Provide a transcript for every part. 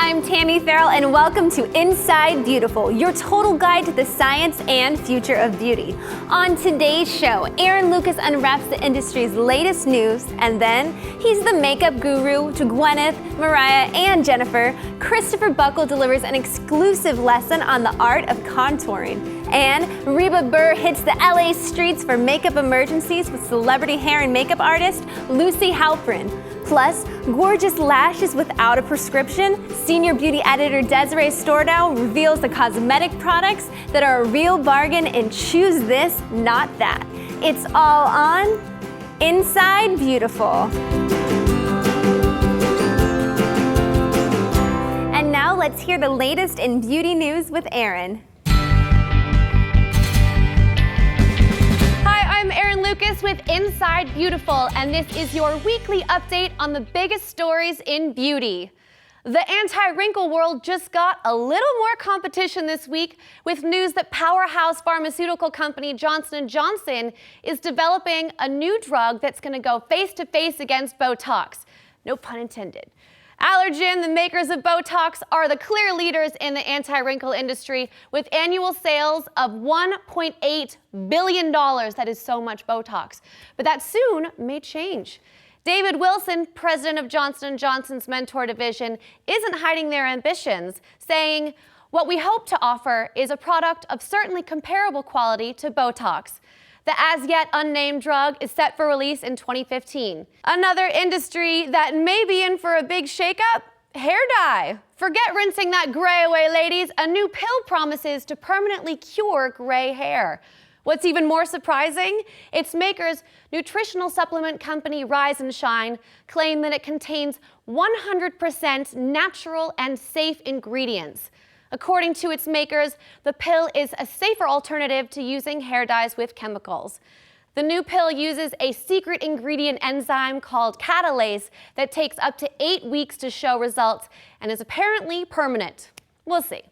I'm Tammy Farrell, and welcome to Inside Beautiful, your total guide to the science and future of beauty. On today's show, Erin Lucas unwraps the industry's latest news, and then he's the makeup guru to Gwyneth, Mariah, and Jennifer. Christopher Buckle delivers an exclusive lesson on the art of contouring. And Reba Burr hits the LA streets for makeup emergencies with celebrity hair and makeup artist Lucy Halprin. Plus, gorgeous lashes without a prescription. Senior beauty editor Desiree Stordow reveals the cosmetic products that are a real bargain and choose this, not that. It's all on Inside Beautiful. And now let's hear the latest in beauty news with Erin. I'm Erin Lucas with Inside Beautiful, and this is your weekly update on the biggest stories in beauty. The anti-wrinkle world just got a little more competition this week with news that powerhouse pharmaceutical company Johnson & Johnson is developing a new drug that's going to go face-to-face against Botox. No pun intended. Allergan, the makers of Botox, are the clear leaders in the anti-wrinkle industry with annual sales of $1.8 billion. That is so much Botox. But that soon may change. David Wilson, president of Johnson & Johnson's Mentor division, isn't hiding their ambitions, saying, "What we hope to offer is a product of certainly comparable quality to Botox. The as-yet unnamed drug is set for release in 2015. Another industry that may be in for a big shakeup? Hair dye. Forget rinsing that gray away, ladies. A new pill promises to permanently cure gray hair. What's even more surprising? Its makers, nutritional supplement company Rise and Shine, claim that it contains 100% natural and safe ingredients. According to its makers, the pill is a safer alternative to using hair dyes with chemicals. The new pill uses a secret ingredient enzyme called catalase that takes up to 8 weeks to show results and is apparently permanent. We'll see.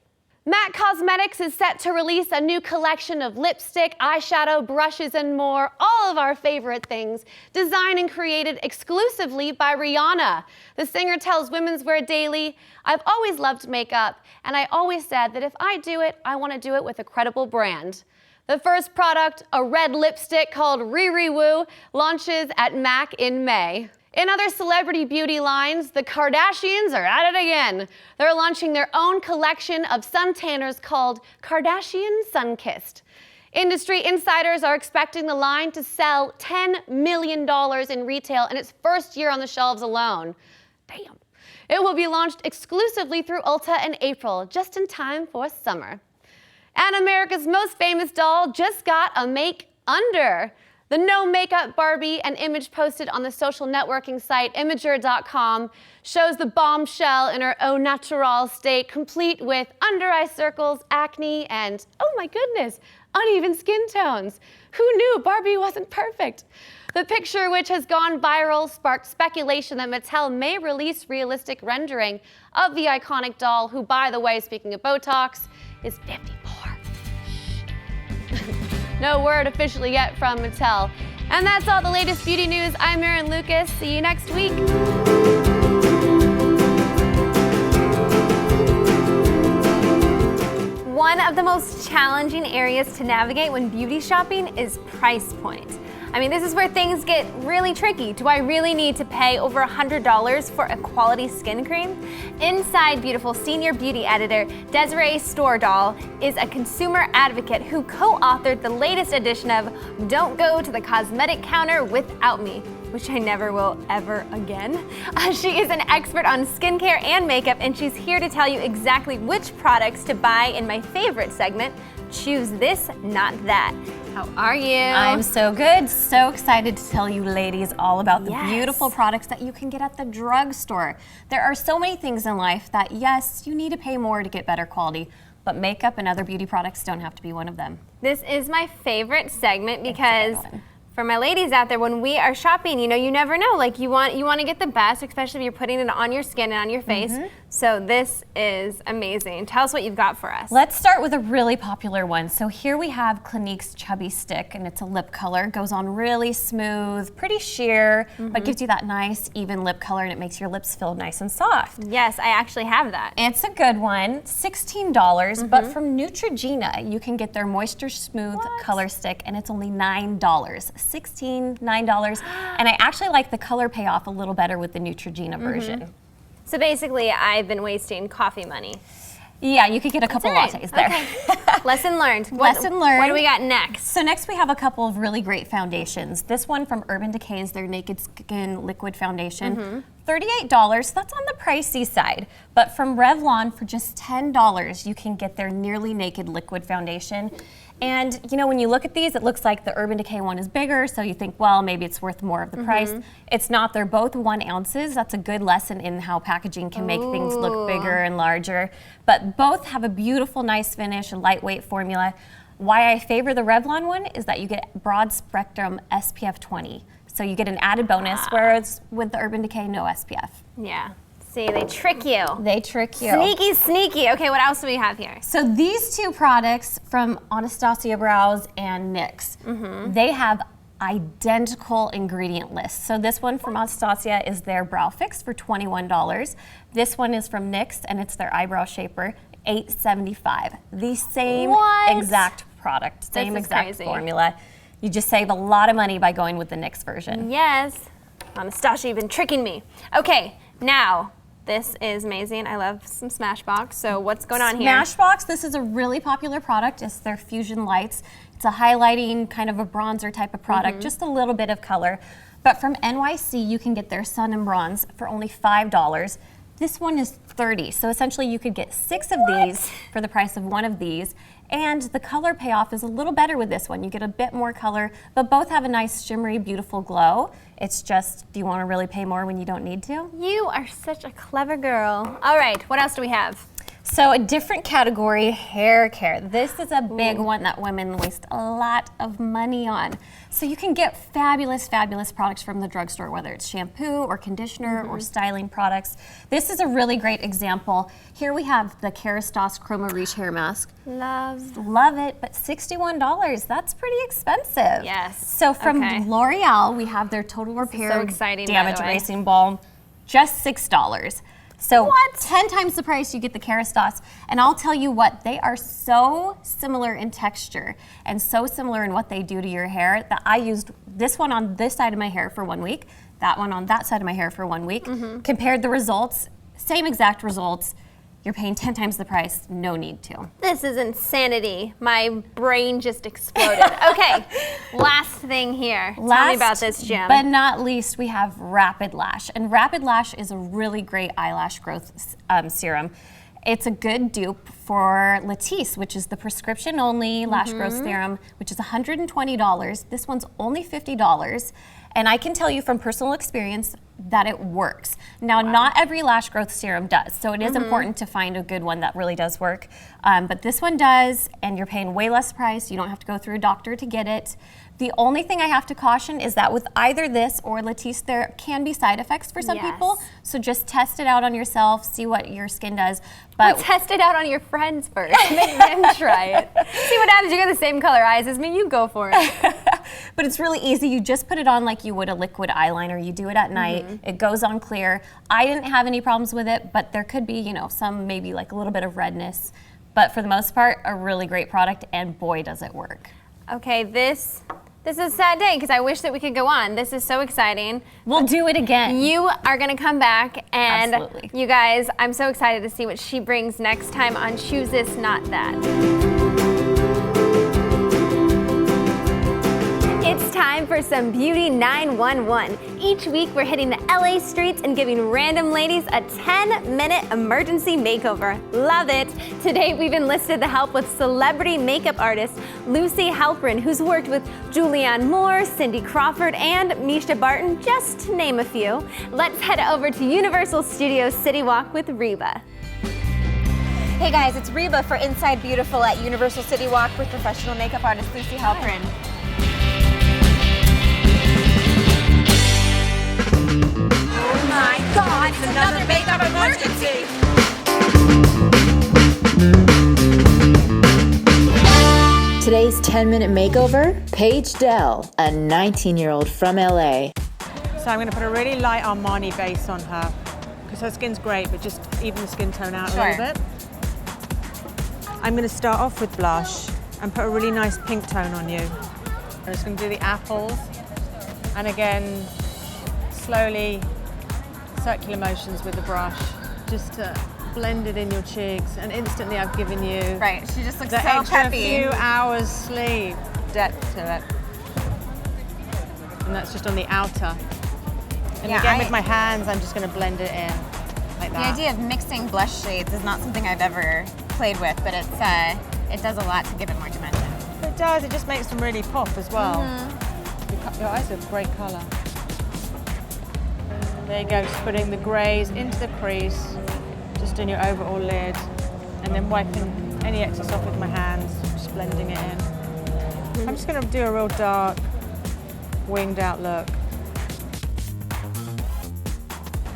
MAC Cosmetics is set to release a new collection of lipstick, eyeshadow, brushes, and more, all of our favorite things, designed and created exclusively by Rihanna. The singer tells Women's Wear Daily, "I've always loved makeup, and I always said that if I do it, I want to do it with a credible brand." The first product, a red lipstick called Riri Woo, launches at MAC in May. In other celebrity beauty lines, the Kardashians are at it again. They're launching their own collection of suntanners called Kardashian Sunkissed. Industry insiders are expecting the line to sell $10 million in retail in its first year on the shelves alone. Damn. It will be launched exclusively through Ulta in April, just in time for summer. And America's most famous doll just got a make-under. The no-makeup Barbie, an image posted on the social networking site Imager.com, shows the bombshell in her au naturel state, complete with under-eye circles, acne, and, oh my goodness, uneven skin tones. Who knew Barbie wasn't perfect? The picture, which has gone viral, sparked speculation that Mattel may release realistic rendering of the iconic doll, who, by the way, speaking of Botox, is 54. No word officially yet from Mattel. And that's all the latest beauty news. I'm Erin Lucas. See you next week. One of the most challenging areas to navigate when beauty shopping is price point. I mean, this is where things get really tricky. Do I really need to pay over $100 for a quality skin cream? Inside Beautiful senior beauty editor Desiree Stordow is a consumer advocate who co-authored the latest edition of Don't Go to the Cosmetic Counter Without Me, which I never will ever again. She is an expert on skincare and makeup, and she's here to tell you exactly which products to buy in my favorite segment, Choose This, Not That. How are you? I'm so good. So excited to tell you ladies all about the beautiful products that you can get at the drugstore. There are so many things in life that, yes, you need to pay more to get better quality, but makeup and other beauty products don't have to be one of them. This is my favorite segment because for my ladies out there, when we are shopping, you know, you never know. Like you want to get the best, especially if you're putting it on your skin and on your face. So this is amazing. Tell us what you've got for us. Let's start with a really popular one. So here we have Clinique's Chubby Stick, and it's a lip color. Goes on really smooth, pretty sheer, but gives you that nice, even lip color, and it makes your lips feel nice and soft. Yes, I actually have that. It's a good one, $16, but from Neutrogena, you can get their Moisture Smooth Color Stick, and it's only $9. $16, $9, and I actually like the color payoff a little better with the Neutrogena version. So basically, I've been wasting coffee money. Yeah, you could get a couple lattes there. Okay. Lesson learned. Lesson learned. What do we got next? So next we have a couple of really great foundations. This one from Urban Decay is their Naked Skin Liquid Foundation. $38, that's on the pricey side. But from Revlon, for just $10, you can get their Nearly Naked Liquid Foundation. And you know, when you look at these, it looks like the Urban Decay one is bigger, so you think, well, maybe it's worth more of the price. It's not. They're both 1 ounces. That's a good lesson in how packaging can make things look bigger and larger. But both have a beautiful, nice finish, a lightweight formula. Why I favor the Revlon one is that you get broad spectrum SPF 20. So you get an added bonus, whereas with the Urban Decay, no SPF. Yeah. See, they trick you. They trick you. Sneaky, sneaky. Okay, what else do we have here? So these two products from Anastasia Brows and NYX, they have identical ingredient lists. So this one from Anastasia is their Brow Fix for $21. This one is from NYX, and it's their Eyebrow Shaper, $8.75. The same exact product, same exact formula. You just save a lot of money by going with the NYX version. Yes. Anastasia, you've been tricking me. Okay, now, this is amazing. I love some Smashbox. So what's going on here? Smashbox, this is a really popular product. It's their Fusion Lights. It's a highlighting, kind of a bronzer type of product, just a little bit of color. But from NYC, you can get their Sun and Bronze for only $5. This one is $30. So essentially you could get 6 of these for the price of 1 of these. And the color payoff is a little better with this one. You get a bit more color, but both have a nice shimmery, beautiful glow. It's just, do you want to really pay more when you don't need to? You are such a clever girl. All right, what else do we have? So a different category, hair care. This is a big one that women waste a lot of money on. So you can get fabulous, fabulous products from the drugstore, whether it's shampoo or conditioner or styling products. This is a really great example. Here we have the Kerastase Chroma Reach Hair Mask. Love it, but $61, that's pretty expensive. Yes. So from L'Oreal, we have their Total Repair Damage Erasing Balm, just $6. So 10 times the price, you get the Kerastase. And I'll tell you what, they are so similar in texture and so similar in what they do to your hair that I used this one on this side of my hair for 1 week, that one on that side of my hair for 1 week, compared the results, same exact results. You're paying 10 times the price, no need to. This is insanity. My brain just exploded. Okay, last thing here. Tell me about this, Jim. But not least, we have Rapid Lash. And Rapid Lash is a really great eyelash growth serum. It's a good dupe for Latisse, which is the prescription-only lash growth serum, which is $120. This one's only $50. And I can tell you from personal experience that it works. Now, not every lash growth serum does, so it is important to find a good one that really does work. But this one does, and you're paying way less price. You don't have to go through a doctor to get it. The only thing I have to caution is that with either this or Latisse, there can be side effects for some people. So just test it out on yourself, see what your skin does. But test it out on your friends first. Make them try it. See what happens. You got the same color eyes as me. You go for it. But it's really easy. You just put it on like you would a liquid eyeliner. You do it at night. It goes on clear. I didn't have any problems with it, but there could be, you know, some maybe like a little bit of redness. But for the most part, a really great product, and boy, does it work. Okay, this is a sad day because I wish that we could go on. This is so exciting. We'll do it again. You are going to come back, and Absolutely. You guys, I'm so excited to see what she brings next time on Choose This, Not That. It's time for some Beauty 911. Each week we're hitting the LA streets and giving random ladies a 10-minute emergency makeover. Love it. Today we've enlisted the help with celebrity makeup artist Lucy Halprin, who's worked with Julianne Moore, Cindy Crawford, and Misha Barton, just to name a few. Let's head over to Universal Studios City Walk with Reba. Hey guys, it's Reba for Inside Beautiful at Universal City Walk with professional makeup artist Lucy Halprin. Oh my God, it's another makeup emergency! 10-minute makeover? Paige Dell, a 19-year-old from LA. So I'm going to put a really light Armani base on her because her skin's great, but just even the skin tone out a little bit. I'm going to start off with blush and put a really nice pink tone on you. I'm just going to do the apples, and again, slowly circular motions with the brush, just to blend it in your cheeks, and instantly I've given you She just looks the so extra peppy. few hours sleep depth to it. And that's just on the outer. And again, with my hands, I'm just going to blend it in like that. The idea of mixing blush shades is not something I've ever played with, but it does a lot to give it more dimension. It does, it just makes them really pop as well. Your eyes are great colour. There you go, just putting the greys into the crease, just in your overall lid, and then wiping any excess off with my hands, just blending it in. I'm just going to do a real dark, winged out look.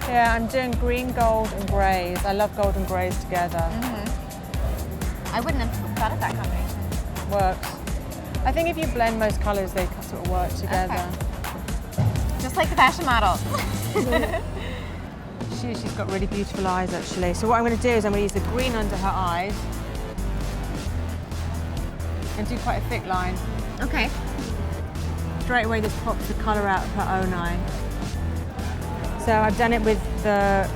Yeah, I'm doing green, gold, and greys. I love gold and greys together. I wouldn't have thought of that combination. Works. I think if you blend most colours, they sort of work together. Just like the fashion model. She's got really beautiful eyes, actually. So what I'm going to do is I'm going to use the green under her eyes and do quite a thick line. Okay. Straight away, this pops the colour out of her own eye. So I've done it with the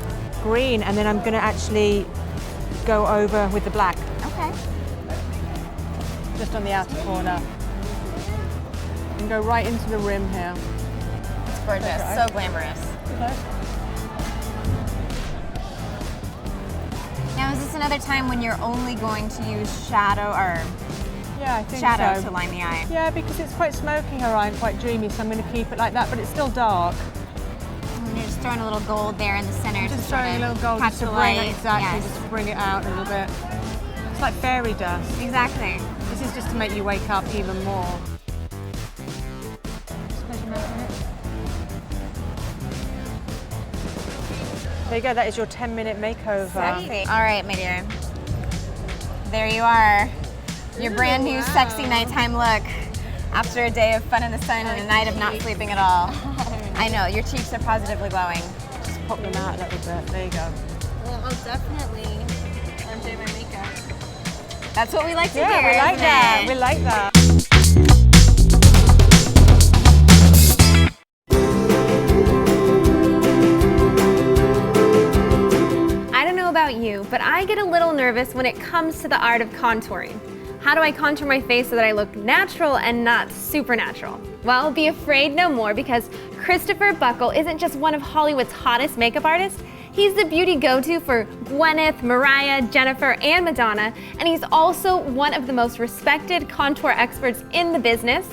green, and then I'm going to actually go over with the black. Okay. Just on the outer corner. And go right into the rim here. It's gorgeous. So glamorous. Now, is this another time when you're only going to use shadow or Yeah, I think shadow so. to line the eye? Yeah, because it's quite smoky, her eye, and quite dreamy, so I'm going to keep it like that, but it's still dark. And you're just throwing a little gold there in the center. Just to sort throwing a of little gold catch just to the bring light. it, exactly, Yes. just to bring it out a little bit. It's like fairy dust. Exactly. This is just to make you wake up even more. There you go, that is your 10-minute makeover. Sexy. All right, my dear. There you are. Your brand new sexy nighttime look after a day of fun in the sun and a night of not sleeping at all. I know, your cheeks are positively glowing. Just pop them out a little bit. There you go. Well, I'll definitely do my makeup. That's what we like to Yeah, hear. we like isn't that. it? We like that. I don't know about you, but I get a little nervous when it comes to the art of contouring. How do I contour my face so that I look natural and not supernatural? Well, be afraid no more, because Christopher Buckle isn't just one of Hollywood's hottest makeup artists. He's the beauty go-to for Gwyneth, Mariah, Jennifer, and Madonna, and he's also one of the most respected contour experts in the business.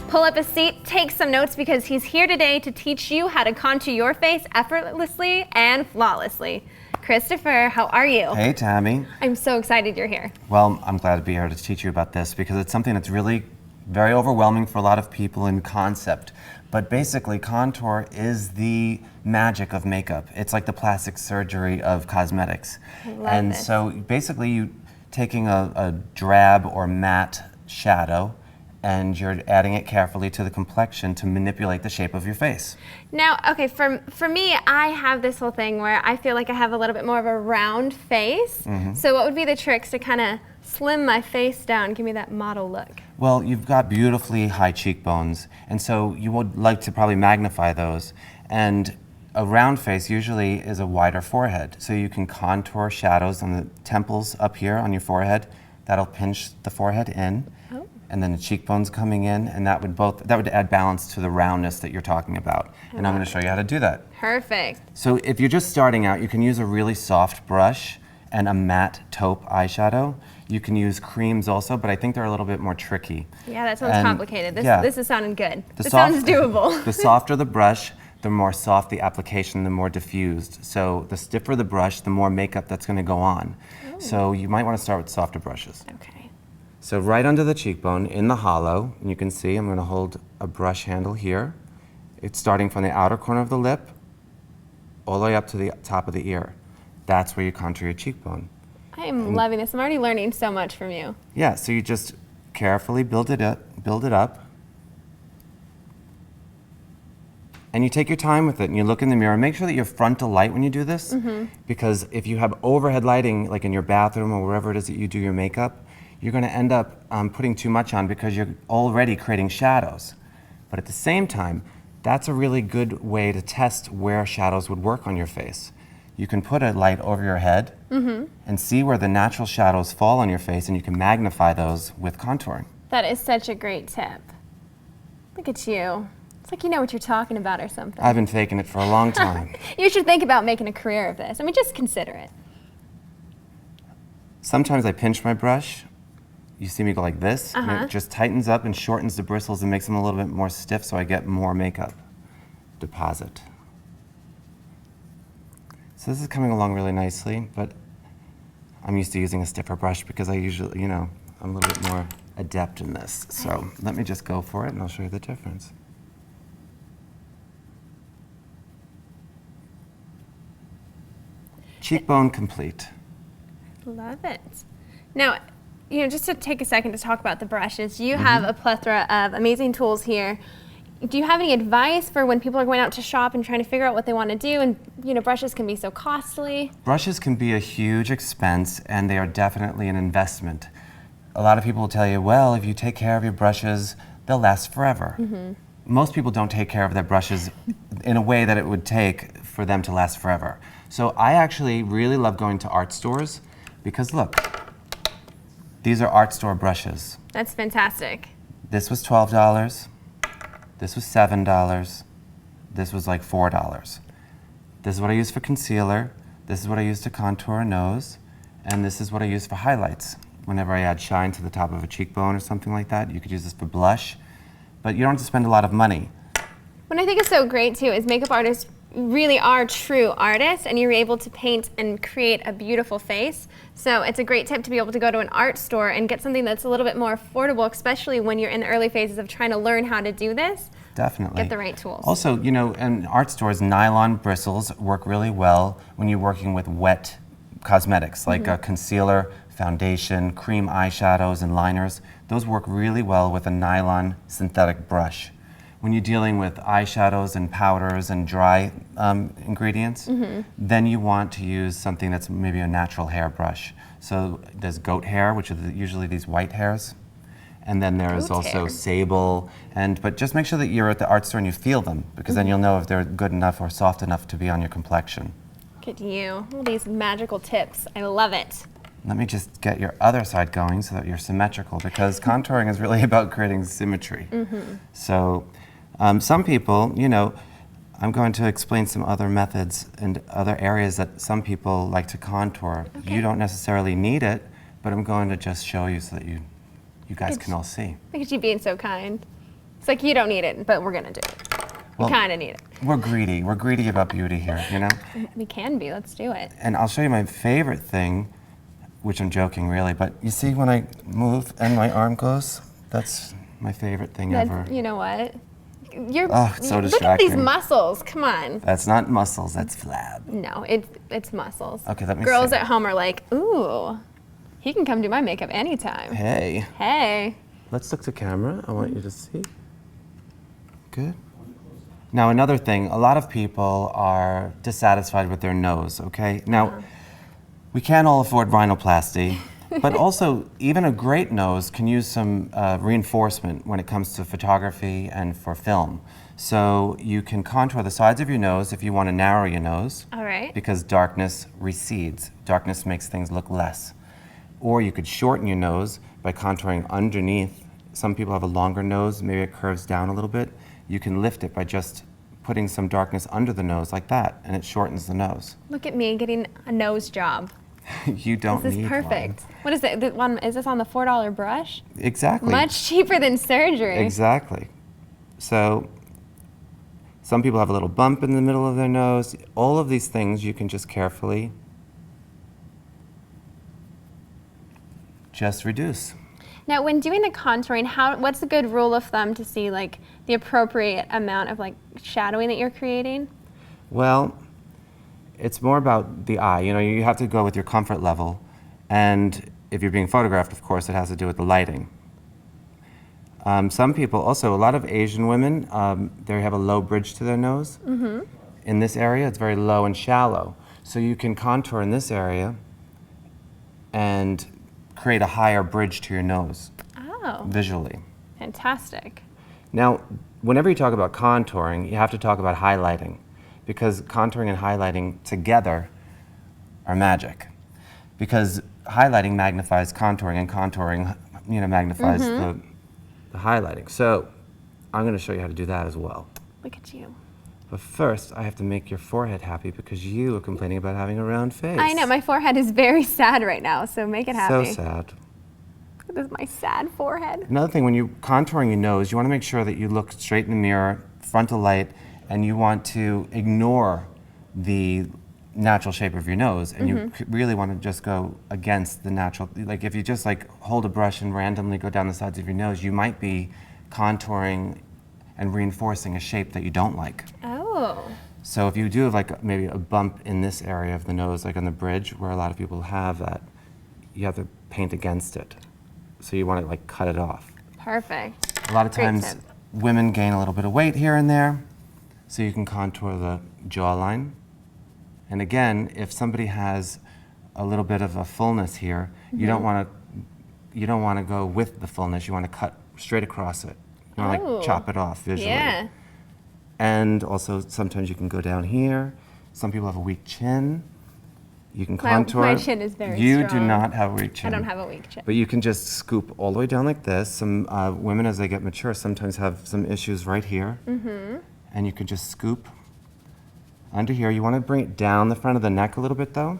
Pull up a seat, take some notes, because he's here today to teach you how to contour your face effortlessly and flawlessly. Christopher, how are you? Hey, Tammy. I'm so excited you're here. Well, I'm glad to be here to teach you about this because it's something that's really very overwhelming for a lot of people in concept. But basically, contour is the magic of makeup. It's like the plastic surgery of cosmetics. Love this. So basically, you taking a drab or matte shadow and you're adding it carefully to the complexion to manipulate the shape of your face. Now, okay, for me, I have this whole thing where I feel like I have a little bit more of a round face. So what would be the tricks to kind of slim my face down, give me that model look? Well, you've got beautifully high cheekbones, and so you would like to probably magnify those. And a round face usually is a wider forehead, so you can contour shadows on the temples up here on your forehead. That'll pinch the forehead in. And then the cheekbones coming in, and that would add balance to the roundness that you're talking about. And I'm going to show you how to do that. Perfect. So if you're just starting out, you can use a really soft brush and a matte taupe eyeshadow. You can use creams also, but I think they're a little bit more tricky. Yeah, that sounds And, complicated. yeah. This is sounding good. The This soft- sounds doable. The softer the brush, the more soft the application, the more diffused. So the stiffer the brush, the more makeup that's going to go on. So you might want to start with softer brushes. Okay. So right under the cheekbone, in the hollow, and you can see I'm going to hold a brush handle here. It's starting from the outer corner of the lip all the way up to the top of the ear. That's where you contour your cheekbone. I am loving this. I'm already learning so much from you. Yeah, so you just carefully build it up. And you take your time with it and you look in the mirror. Make sure that you're frontal light when you do this, because if you have overhead lighting, like in your bathroom or wherever it is that you do your makeup, you're gonna end up putting too much on because you're already creating shadows. But at the same time, that's a really good way to test where shadows would work on your face. You can put a light over your head and see where the natural shadows fall on your face, and you can magnify those with contouring. That is such a great tip. Look at you. It's like you know what you're talking about or something. I've been faking it for a long time. You should think about making a career of this. I mean, just consider it. Sometimes I pinch my brush. You see me go like this, and it just tightens up and shortens the bristles and makes them a little bit more stiff so I get more makeup deposit. So this is coming along really nicely, but I'm used to using a stiffer brush because I usually, you know, I'm a little bit more adept in this. So let me just go for it and I'll show you the difference. Cheekbone complete. Love it. Now, you know, just to take a second to talk about the brushes, you have a plethora of amazing tools here. Do you have any advice for when people are going out to shop and trying to figure out what they want to do? And, you know, brushes can be so costly. Brushes can be a huge expense, and they are definitely an investment. A lot of people will tell you, well, if you take care of your brushes, they'll last forever. Most people don't take care of their brushes in a way that it would take for them to last forever. So I actually really love going to art stores because look, these are art store brushes. That's fantastic. This was $12. This was $7. This was like $4. This is what I use for concealer. This is what I use to contour a nose. And this is what I use for highlights. Whenever I add shine to the top of a cheekbone or something like that, you could use this for blush. But you don't have to spend a lot of money. What I think is so great too is makeup artists really are true artists, and you're able to paint and create a beautiful face. So it's a great tip to be able to go to an art store and get something that's a little bit more affordable, especially when you're in the early phases of trying to learn how to do this. Definitely. Get the right tools. Also, you know, in art stores, nylon bristles work really well when you're working with wet cosmetics, like a concealer, foundation, cream eyeshadows, and liners. Those work really well with a nylon synthetic brush. When you're dealing with eyeshadows and powders and dry ingredients, then you want to use something that's maybe a natural hair brush. So there's goat hair, which are usually these white hairs. And then there's also sable, but just make sure that you're at the art store and you feel them, because then you'll know if they're good enough or soft enough to be on your complexion. Look at you, all these magical tips. I love it. Let me just get your other side going so that you're symmetrical, because contouring is really about creating symmetry. So some people, you know, I'm going to explain some other methods and other areas that some people like to contour. You don't necessarily need it, but I'm going to just show you so that you guys can all see. Look at you being so kind. It's like you don't need it, but we're gonna do it. Well, we kind of need it. We're greedy. We're greedy about beauty here, you know? We can be, let's do it. And I'll show you my favorite thing, which I'm joking really, but you see when I move and my arm goes? That's my favorite thing ever. You know what? You're, it's so look at these distracting. muscles, come on. That's not muscles, that's flab. No, it's muscles. Okay, let me Girls see. at home are like, ooh, he can come do my makeup anytime. Hey. Hey. Let's look to camera. I want you to see. Good. Now another thing, a lot of people are dissatisfied with their nose, okay? Now, we can't all afford rhinoplasty, but also even a great nose can use some reinforcement when it comes to photography and for film. So you can contour the sides of your nose if you want to narrow your nose. All right. Because darkness recedes. Darkness makes things look less. Or you could shorten your nose by contouring underneath. Some people have a longer nose, maybe it curves down a little bit. You can lift it by just putting some darkness under the nose like that, and it shortens the nose. Look at me getting a nose job. You don't This need is perfect. one. What is it? The one, is this on the $4 brush? Exactly. Much cheaper than surgery. Exactly. So some people have a little bump in the middle of their nose. All of these things you can just carefully just reduce. Now, when doing the contouring, what's a good rule of thumb to see like the appropriate amount of like shadowing that you're creating? Well, it's more about the eye. You know, you have to go with your comfort level. And if you're being photographed, of course, it has to do with the lighting. Some people, also a lot of Asian women, they have a low bridge to their nose. In this area, it's very low and shallow. So you can contour in this area and create a higher bridge to your nose visually. Fantastic. Now, whenever you talk about contouring, you have to talk about highlighting, because contouring and highlighting together are magic. Because highlighting magnifies contouring, and contouring, magnifies the highlighting. So I'm going to show you how to do that as well. Look at you. But first, I have to make your forehead happy because you are complaining about having a round face. I know, my forehead is very sad right now, so make it happy. So sad. This is my sad forehead. Another thing, when you're contouring your nose, you want to make sure that you look straight in the mirror, frontal light, and you want to ignore the natural shape of your nose, and you really want to just go against the natural. Like if you just hold a brush and randomly go down the sides of your nose, you might be contouring and reinforcing a shape that you don't like. Oh. So if you do have maybe a bump in this area of the nose, like on the bridge, where a lot of people have that, you have to paint against it. So you want to cut it off. Perfect. A lot of Great times tip. women gain a little bit of weight here and there, so you can contour the jawline. And again, if somebody has a little bit of a fullness here, you don't want to go with the fullness. You want to cut straight across it. You want to chop it off visually. Yeah. And also sometimes you can go down here. Some people have a weak chin. You can contour. My chin is very You do strong. not have a weak chin. I don't have a weak chin. But you can just scoop all the way down like this. Some women, as they get mature, sometimes have some issues right here. And you can just scoop under here. You want to bring it down the front of the neck a little bit, though.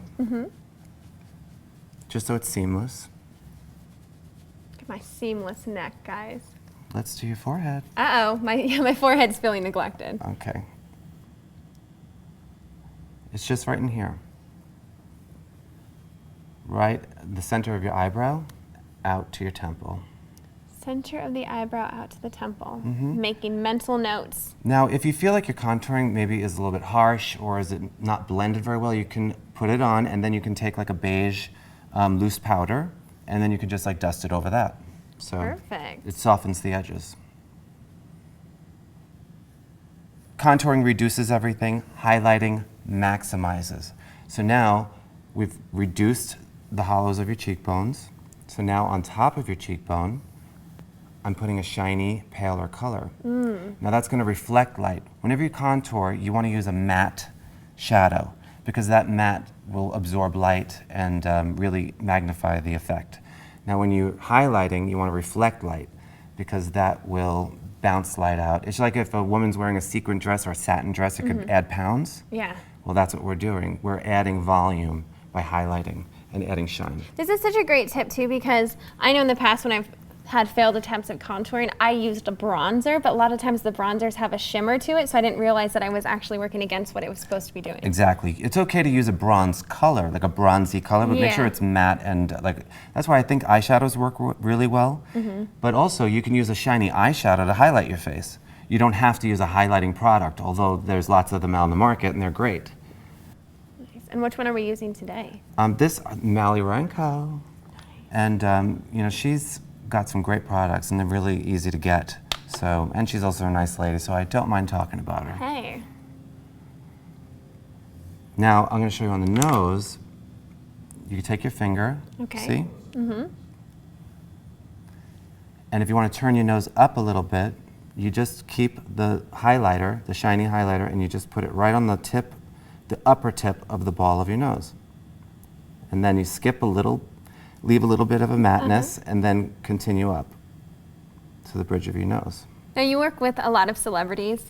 Just so it's seamless. Look at my seamless neck, guys. Let's do your forehead. Uh-oh, my forehead's feeling neglected. Okay. It's just right in here. Right the center of your eyebrow, out to your temple. Center of the eyebrow out to the temple. Making mental notes. Now, if you feel like your contouring maybe is a little bit harsh or is it not blended very well, you can put it on and then you can take a beige loose powder and then you can just dust it over that. So Perfect. it softens the edges. Contouring reduces everything, highlighting maximizes. So now we've reduced the hollows of your cheekbones. So now on top of your cheekbone, I'm putting a shiny, paler color. Now that's going to reflect light. Whenever you contour, you want to use a matte shadow because that matte will absorb light and really magnify the effect. Now when you're highlighting, you want to reflect light because that will bounce light out. It's like if a woman's wearing a sequin dress or a satin dress, it could add pounds. Yeah. Well, that's what we're doing. We're adding volume by highlighting and adding shine. This is such a great tip too because I know in the past when I've had failed attempts at contouring, I used a bronzer, but a lot of times the bronzers have a shimmer to it, so I didn't realize that I was actually working against what it was supposed to be doing. Exactly. It's okay to use a bronze color, like a bronzy color, but make sure it's matte and that's why I think eyeshadows work really well. But also you can use a shiny eyeshadow to highlight your face. You don't have to use a highlighting product, although there's lots of them out on the market and they're great. Nice. And which one are we using today? This Mally Ranko, and she's got some great products and they're really easy to get. So, and she's also a nice lady, so I don't mind talking about her. Hey. Now I'm going to show you on the nose. You can take your finger. Okay. See? And if you want to turn your nose up a little bit, you just keep the highlighter, the shiny highlighter, and you just put it right on the tip, the upper tip of the ball of your nose. And then you skip a little, leave a little bit of a matteness, and then continue up to the bridge of your nose. Now you work with a lot of celebrities.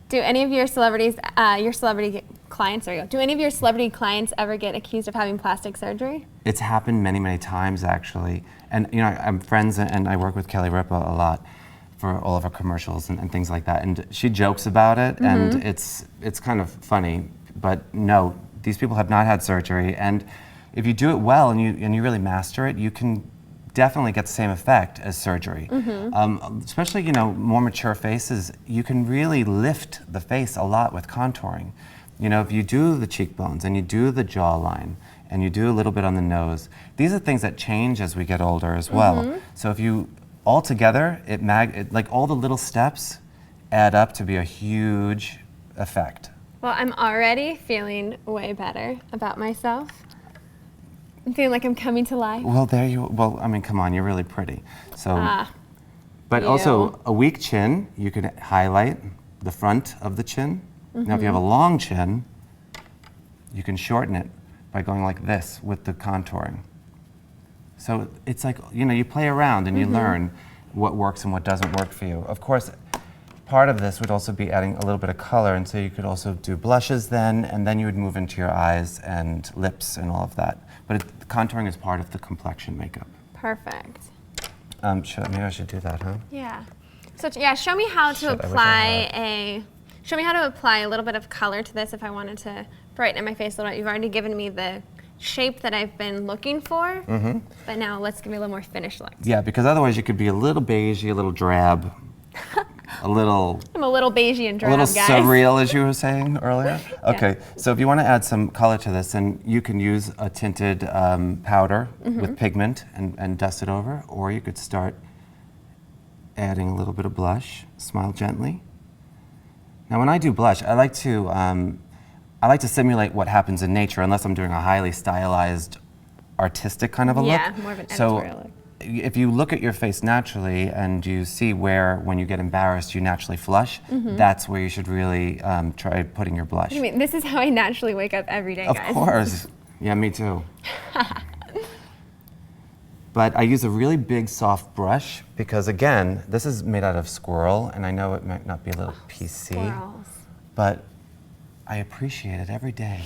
Do any of your celebrities, your celebrity clients, do any of your celebrity clients ever get accused of having plastic surgery? It's happened many, many times actually. And I'm friends and I work with Kelly Ripa a lot for all of her commercials and things like that. And she jokes about it and it's kind of funny, but no, these people have not had surgery. And if you do it well and you really master it, you can definitely get the same effect as surgery. Especially, more mature faces, you can really lift the face a lot with contouring. If you do the cheekbones and you do the jawline and you do a little bit on the nose, these are things that change as we get older as well. So if you all together, like all the little steps add up to be a huge effect. Well, I'm already feeling way better about myself. I'm feeling like I'm coming to life. Well, I mean, come on, you're really pretty. So, but you. also a weak chin, you can highlight the front of the chin. Now, if you have a long chin, you can shorten it by going like this with the contouring. So it's like, you play around and you learn what works and what doesn't work for you. Of course, part of this would also be adding a little bit of color, and so you could also do blushes then, and then you would move into your eyes and lips and all of that. But contouring is part of the complexion makeup. Perfect. Maybe I should do that, huh? Yeah. So yeah, show me how to apply a little bit of color to this if I wanted to brighten up my face a little bit. You've already given me the shape that I've been looking for, but now let's give me a little more finished look. Yeah, because otherwise you could be a little beigey, a little drab, I'm a little beigey and drab, guys. A little surreal, as you were saying earlier. Okay, so if you want to add some color to this, then you can use a tinted powder with pigment and dust it over, or you could start adding a little bit of blush. Smile gently. Now, when I do blush, I like to simulate what happens in nature, unless I'm doing a highly stylized, artistic kind of a look. Yeah, more of an editorial look. If you look at your face naturally and you see where, when you get embarrassed, you naturally flush, that's where you should really try putting your blush. I mean, this is how I naturally wake up every day, guys. Of course. Yeah, me too. But I use a really big, soft brush because, again, this is made out of squirrel, and I know it might not be a little PC, Squirrels. but I appreciate it every day.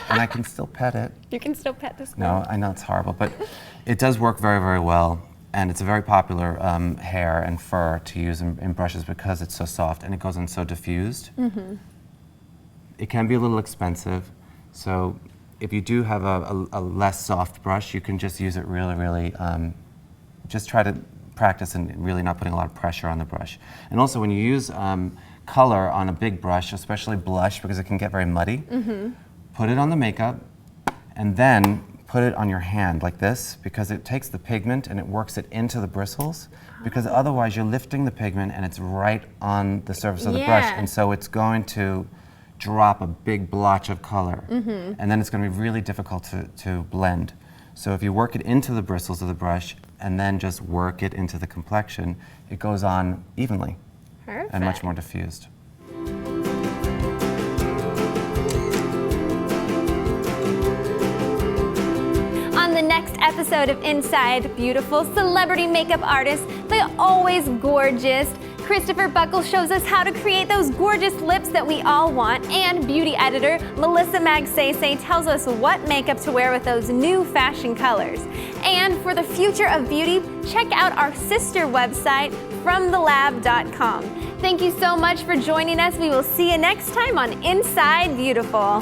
And I can still pet it. You can still pet the squirrel. No, I know it's horrible, but it does work very, very well. And it's a very popular hair and fur to use in brushes because it's so soft and it goes on so diffused. It can be a little expensive. So if you do have a less soft brush, you can just use it really, really, just try to practice and really not putting a lot of pressure on the brush. And also when you use color on a big brush, especially blush, because it can get very muddy, put it on the makeup and then put it on your hand like this, because it takes the pigment and it works it into the bristles, because otherwise you're lifting the pigment and it's right on the surface of the brush, and so it's going to drop a big blotch of color, and then it's going to be really difficult to blend. So if you work it into the bristles of the brush and then just work it into the complexion, it goes on evenly. Perfect. And much more diffused. On the next episode of Inside Beautiful, celebrity makeup artists, they're always gorgeous. Christopher Buckle shows us how to create those gorgeous lips that we all want, and beauty editor Melissa Magsaysay tells us what makeup to wear with those new fashion colors. And for the future of beauty, check out our sister website, fromthelab.com. Thank you so much for joining us. We will see you next time on Inside Beautiful.